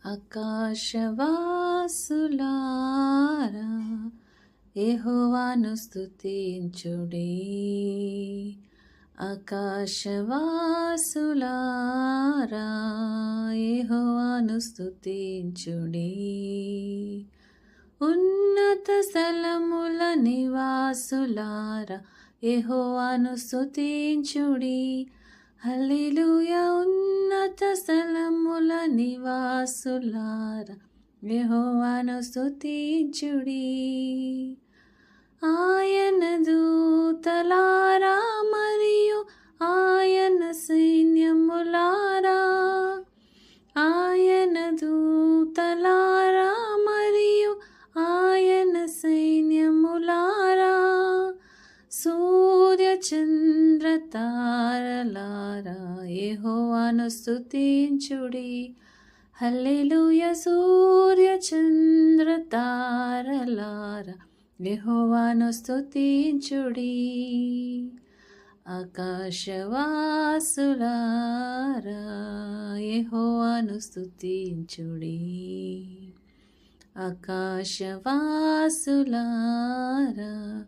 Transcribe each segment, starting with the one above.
ఆకాశవాసులారా యెహోవాను స్తుతించుడి. ఆకాశవాసులారా యెహోవాను స్తుతించుడి. ఉన్నత స్థలముల నివాసులారా యెహోవాను స్తుతించుడి. హల్లెలూయా. ఉన్నత స్థలముల నివాసులారా యెహోవాను స్తుతించుడి. ఆయన దూతలారా మరియు ఆయన సైన్యములారా, ఆయన దూతలారా మరియు ఆయన సైన్యములారా, సూర్య చంద్ర తారలారా యెహోవాను స్తుతించుడి. హల్లెలూయా. సూర్య చంద్ర తారలారా యెహోవాను స్తుతించుడి. ఆకాశవాసులారా యెహోవాను స్తుతించుడి. ఆకాశవాసులారా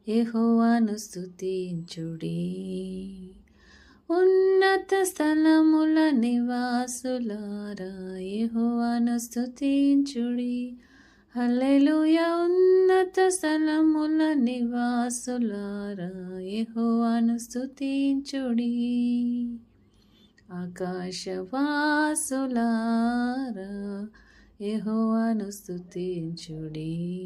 యెహోవాను స్తుతించుడి. ఉన్నత స్థలముల నివాసులారా యెహోవాను స్తుతించుడి. హల్లెలూయా. ఉన్నత స్థలముల నివాసులారా యెహోవాను స్తుతించుడి. ఆకాశవాసులారా యెహోవాను స్తుతించుడి.